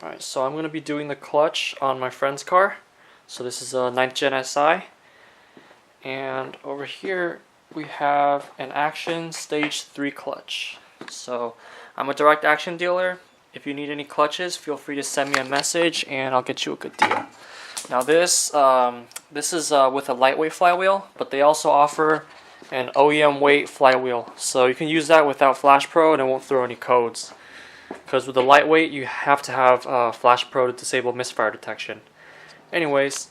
Alright, so I'm going to be doing the clutch on my friend's car. So this is a 9th Gen SI. And over here we have an Action Stage 3 clutch. So I'm a direct action dealer. If you need any clutches, feel free to send me a message and I'll get you a good deal. Now this is with a lightweight flywheel, but they also offer an OEM weight flywheel. So you can use that without Flash Pro and it won't throw any codes. Because with the lightweight, you have to have Flash Pro to disable misfire detection. Anyways,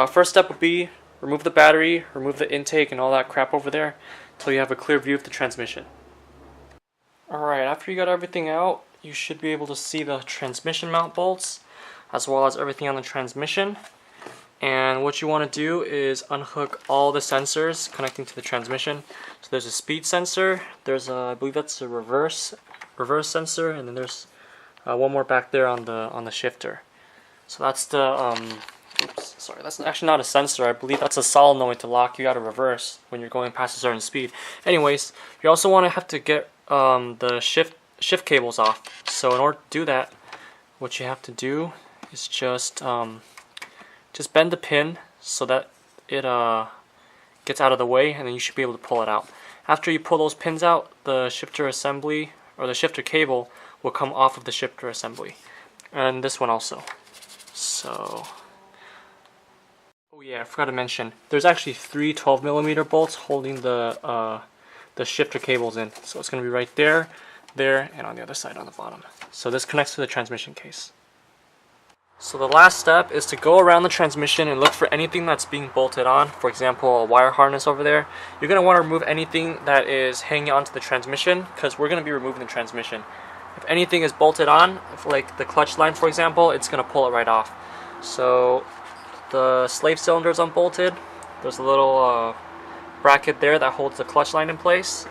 first step would be remove the battery, remove the intake and all that crap over there until you have a clear view of the transmission. Alright, after you got everything out, you should be able to see the transmission mount bolts as well as everything on the transmission. And what you want to do is unhook all the sensors connecting to the transmission. So there's a speed sensor, there's I believe that's a reverse sensor, and then there's one more back there on the shifter. So that's the that's actually not a sensor. I believe that's a solenoid to lock you out of reverse when you're going past a certain speed. Anyways, you also want to have to get the shift cables off. So in order to do that, what you have to do is just bend the pin so that it gets out of the way, and then you should be able to pull it out. After you pull those pins out, the shifter assembly or the shifter cable will come off of the shifter assembly, and this one also. So, oh yeah, I forgot to mention, there's actually 3 12mm bolts holding the shifter cables in. So it's going to be right there, there, and on the other side on the bottom. So this connects to the transmission case. So the last step is to go around the transmission and look for anything that's being bolted on. For example, a wire harness over there. You're going to want to remove anything that is hanging onto the transmission, because we're going to be removing the transmission. If anything is bolted on, like the clutch line for example, it's going to pull it right off. So the slave cylinder is unbolted. There's a little bracket there that holds the clutch line in place.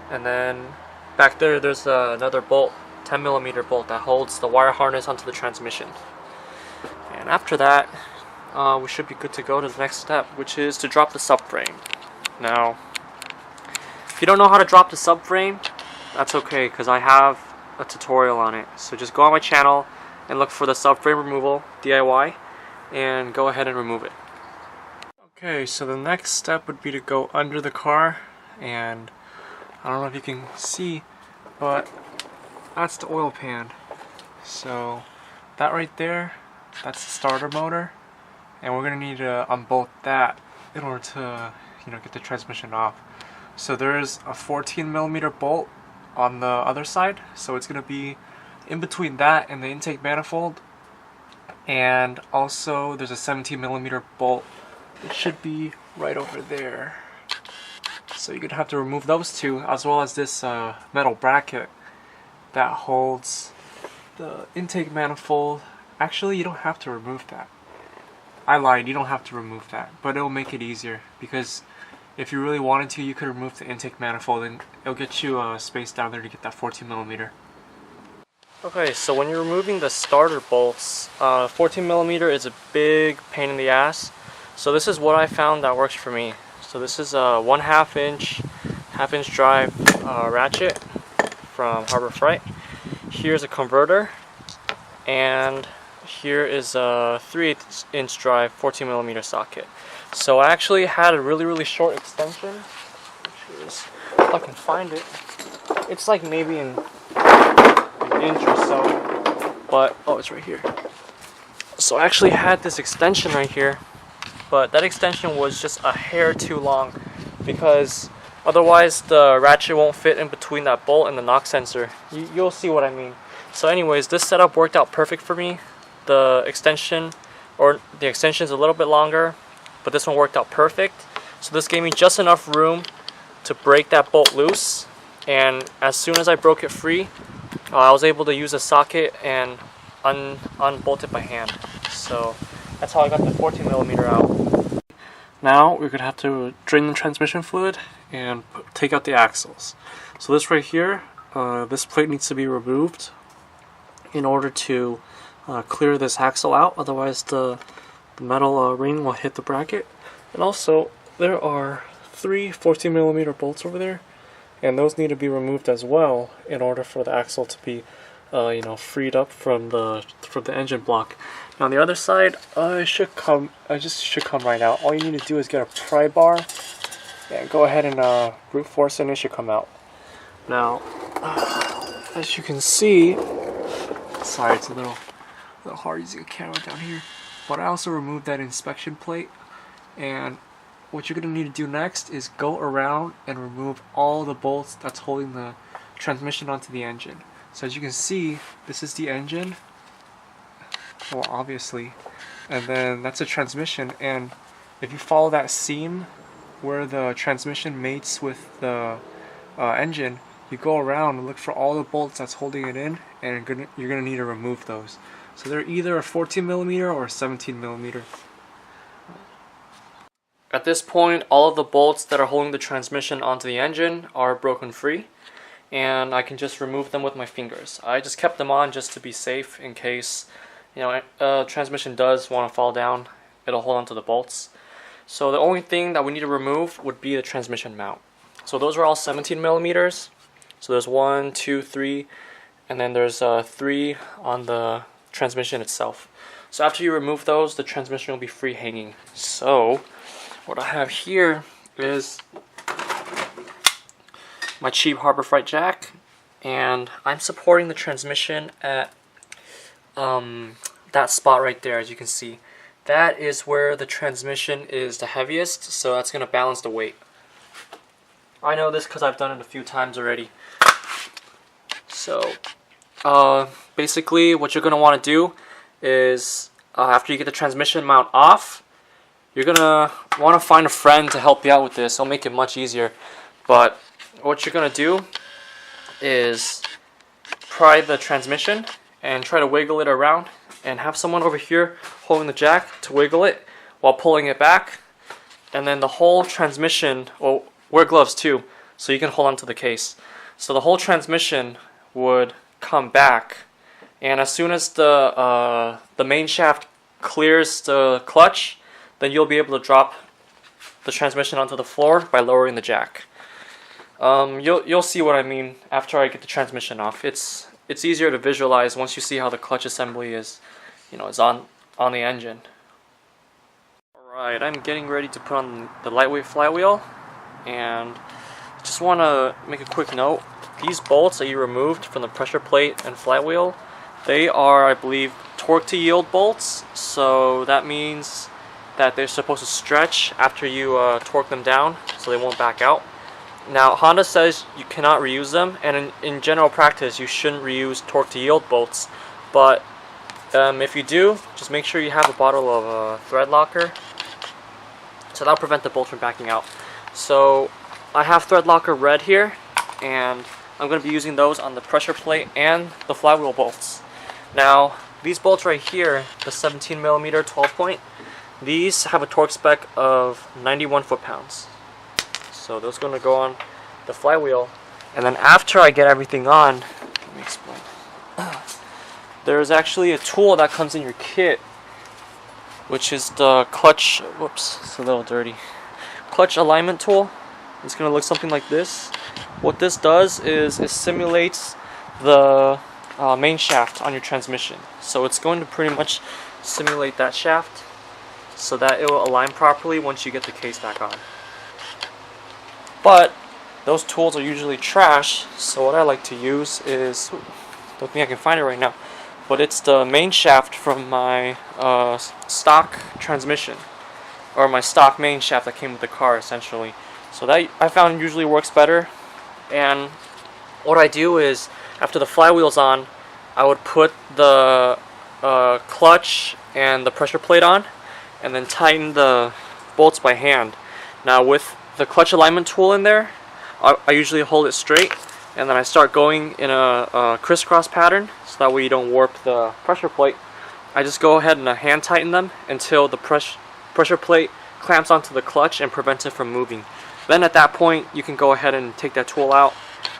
And then back there's another bolt, 10mm bolt, that holds the wire harness onto the transmission. And after that, we should be good to go to the next step, which is to drop the subframe. Now, if you don't know how to drop the subframe, that's okay, because I have a tutorial on it. So just go on my channel and look for the subframe removal DIY and go ahead and remove it. Okay, so the next step would be to go under the car, and I don't know if you can see, but that's the oil pan. So that right there, that's the starter motor, and we're going to need to unbolt that in order to get the transmission off. So there's a 14mm bolt on the other side, so it's going to be in between that and the intake manifold, and also there's a 17mm bolt. It should be right over there. So you're going to have to remove those two, as well as this metal bracket that holds the intake manifold. Actually, you don't have to remove that. I lied, you don't have to remove that, but it'll make it easier, because if you really wanted to, you could remove the intake manifold and it'll get you space down there to get that 14mm. Okay, so when you're removing the starter bolts, 14mm is a big pain in the ass. So this is what I found that works for me. So this is a 1/2 inch drive ratchet from Harbor Freight. Here's a converter, and here is a 3/8 inch drive 14mm socket. So I actually had a really short extension, which is, if I can find it, it's like maybe an inch or so, but oh, it's right here. So I actually had this extension right here, but that extension was just a hair too long, because otherwise the ratchet won't fit in between that bolt and the knock sensor. You'll see what I mean. So anyways, this setup worked out perfect for me. The extension is a little bit longer, but this one worked out perfect. So this gave me just enough room to break that bolt loose, and as soon as I broke it free, I was able to use a socket and unbolt it by hand. So that's how I got the 14mm out. Now we're going to have to drain the transmission fluid and take out the axles. So this right here, this plate needs to be removed in order to clear this axle out, otherwise the metal ring will hit the bracket. And also there are 3 14mm bolts over there, and those need to be removed as well in order for the axle to be freed up from the engine block. Now on the other side, it should come right out. All you need to do is get a pry bar and go ahead and brute force it, and it should come out. Now, as you can see, sorry, it's a little hard using a camera down here, but I also removed that inspection plate. And what you're gonna need to do next is go around and remove all the bolts that's holding the transmission onto the engine. So as you can see, this is the engine, well obviously, and then that's a transmission, and if you follow that seam where the transmission mates with the engine, you go around and look for all the bolts that's holding it in, and you're gonna need to remove those. So they're either a 14mm or a 17mm. At this point, all of the bolts that are holding the transmission onto the engine are broken free, and I can just remove them with my fingers. I just kept them on just to be safe in case, transmission does want to fall down, it'll hold onto the bolts. So the only thing that we need to remove would be the transmission mount. So those are all 17mm. So there's 1, 2, 3, and then there's 3 on the transmission itself. So after you remove those, the transmission will be free hanging. So what I have here is my cheap Harbor Freight jack, and I'm supporting the transmission at that spot right there. As you can see, that is where the transmission is the heaviest, so that's going to balance the weight. I know this because I've done it a few times already. So basically what you're going to want to do is after you get the transmission mount off, you're gonna want to find a friend to help you out with this. It'll make it much easier. But what you're gonna do is pry the transmission and try to wiggle it around, and have someone over here holding the jack to wiggle it while pulling it back. And then the whole transmission, well, wear gloves too, so you can hold on to the case. So the whole transmission would come back, and as soon as the main shaft clears the clutch, then you'll be able to drop the transmission onto the floor by lowering the jack. You'll see what I mean after I get the transmission off. It's easier to visualize once you see how the clutch assembly is on the engine. Alright, I'm getting ready to put on the lightweight flywheel, and just want to make a quick note. These bolts that you removed from the pressure plate and flywheel, they are, I believe, torque to yield bolts, so that means that they're supposed to stretch after you torque them down so they won't back out. Now Honda says you cannot reuse them, and in general practice you shouldn't reuse torque to yield bolts, but if you do, just make sure you have a bottle of thread locker, so that'll prevent the bolts from backing out. So I have thread locker red here, and I'm going to be using those on the pressure plate and the flywheel bolts. Now these bolts right here, the 17mm 12 point, these have a torque spec of 91 foot-pounds. So those are going to go on the flywheel. And then after I get everything on, let me explain. There's actually a tool that comes in your kit, which is the clutch, whoops, it's a little dirty, clutch alignment tool. It's going to look something like this. What this does is it simulates the main shaft on your transmission. So it's going to pretty much simulate that shaft, so that it will align properly once you get the case back on. But those tools are usually trash, so what I like to use is, don't think I can find it right now, but it's the main shaft from my stock transmission, or my stock main shaft that came with the car essentially. So that I found usually works better. And what I do is, after the flywheel's on, I would put the clutch and the pressure plate on, and then tighten the bolts by hand. Now with the clutch alignment tool in there, I usually hold it straight, and then I start going in a crisscross pattern, so that way you don't warp the pressure plate. I just go ahead and hand tighten them until the pressure plate clamps onto the clutch and prevents it from moving. Then at that point you can go ahead and take that tool out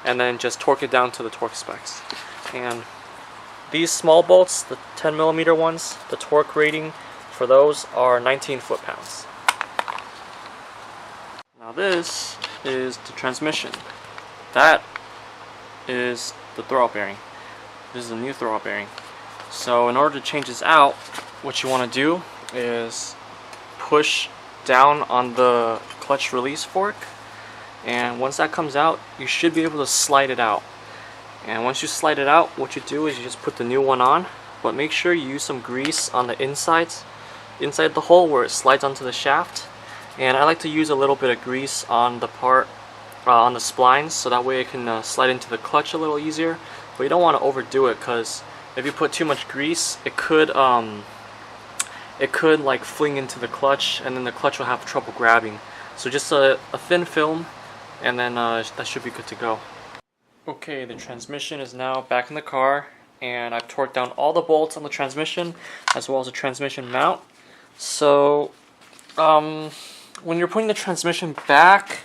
and then just torque it down to the torque specs. And these small bolts, the 10mm ones, the torque rating for those are 19 foot-pounds. Now this is the transmission. That is the throttle bearing. This is a new throwout bearing. So in order to change this out, what you want to do is push down on the clutch release fork, and once that comes out, you should be able to slide it out. And once you slide it out, what you do is you just put the new one on, but make sure you use some grease on the inside the hole where it slides onto the shaft. And I like to use a little bit of grease on the part on the splines, so that way it can slide into the clutch a little easier. But you don't want to overdo it, because if you put too much grease, it could like fling into the clutch, and then the clutch will have trouble grabbing. So just a thin film, and then that should be good to go. Okay, the transmission is now back in the car, and I've torqued down all the bolts on the transmission as well as the transmission mount. So when you're putting the transmission back,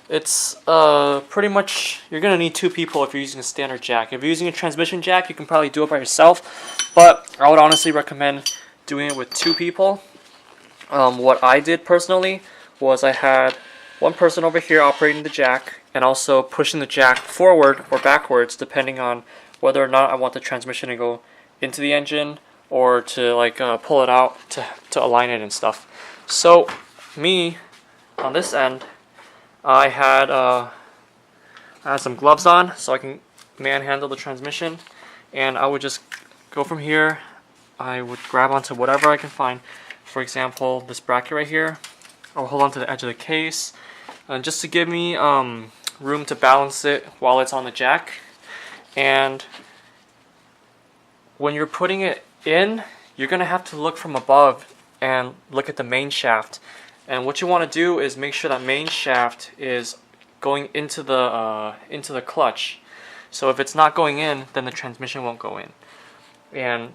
it's pretty much, you're gonna need two people if you're using a standard jack. If you're using a transmission jack, you can probably do it by yourself, but I would honestly recommend doing it with two people. What I did personally was I had one person over here operating the jack and also pushing the jack forward or backwards, depending on whether or not I want the transmission to go into the engine or to like pull it out to align it and stuff. So me on this end, I had some gloves on so I can manhandle the transmission, and I would just go from here. I would grab onto whatever I can find. For example, this bracket right here. I'll hold on to the edge of the case, and just to give me room to balance it while it's on the jack. And when you're putting it in, you're gonna have to look from above and look at the main shaft. And what you want to do is make sure that main shaft is going into the clutch. So if it's not going in, then the transmission won't go in. And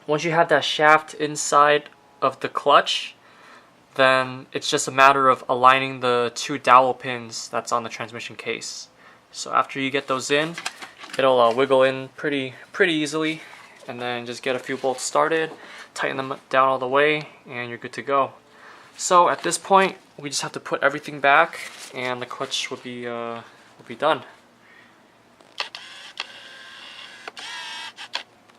once you have that shaft inside of the clutch, then it's just a matter of aligning the two dowel pins that's on the transmission case. So after you get those in, it'll wiggle in pretty easily, and then just get a few bolts started, tighten them down all the way, and you're good to go. So at this point, we just have to put everything back, and the clutch will be done.